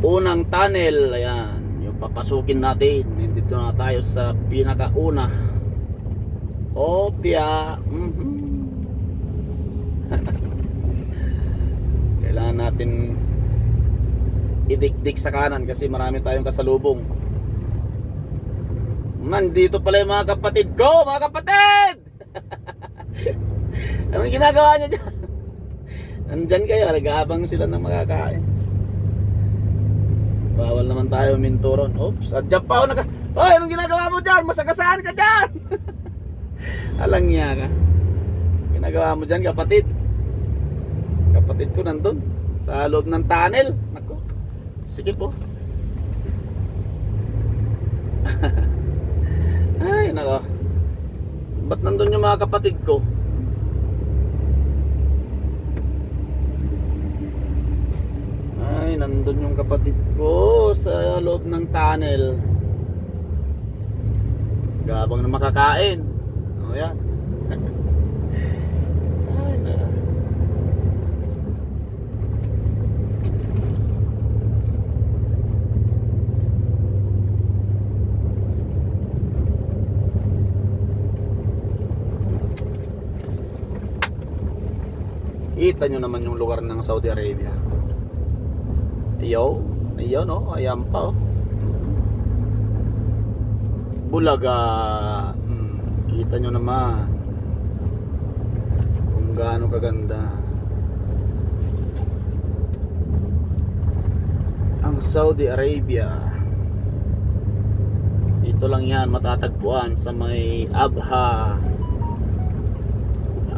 unang tunnel. Ayan, yung papasukin natin. Nandito na tayo sa pinakauna. Opya. Kailangan natin idikdik sa kanan kasi marami tayong kasalubong. Nandito pala yung mga kapatid ko, mga kapatid! Anong ginagawa niyo dyan? Nandyan kayo, nag-aabang sila ng makakain. Bawal naman tayo minturon. Oops, adyan pa ako Hoy, anong ginagawa mo dyan? Masagasaan ka dyan! Alang niya ka. Ginagawa mo dyan, kapatid? Kapatid ko nandun sa loob ng tunnel. Nako, sige po. Ay, nako. Ba't nandun yung mga kapatid ko? Ay, nandun yung kapatid ko sa loob ng tunnel. Gabang na makakain. O yan. Ay, nako. Kita nyo naman yung lugar ng Saudi Arabia. Ayun oh, ayan pa oh. Bulaga. Kita nyo naman kung gaano kaganda ang Saudi Arabia. Dito lang yan matatagpuan sa may Abha,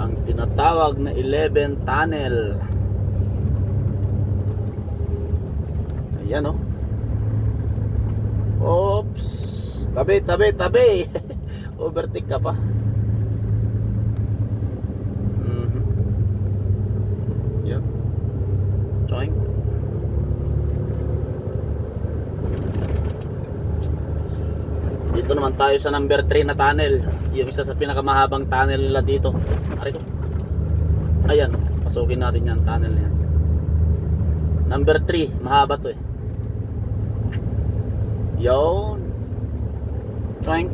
ang tinatawag na 11 tunnel. Ayan oh. Oops, tabi overtake ka pa. Yep. Join. Dito naman tayo sa number 3 na tunnel. Yung isa sa pinakamahabang tunnel nila dito. Ari ko. Ayan, pasukin natin yan, tunnel yan. Number 3, mahaba to eh. Yun. Trying.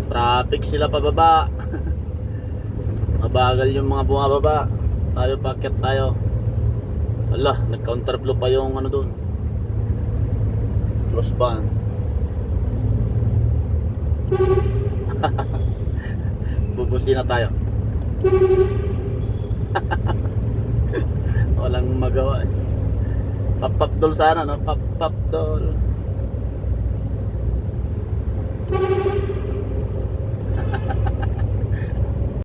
Traffic sila pababa. Mabagal yung mga bumababa. Tayo packet tayo. Ala, nag-counterflow pa yung ano doon. Close band. Bubusin na tayo. Walang magawa eh. Pap-pap doll sana, no? Pap-pap doll.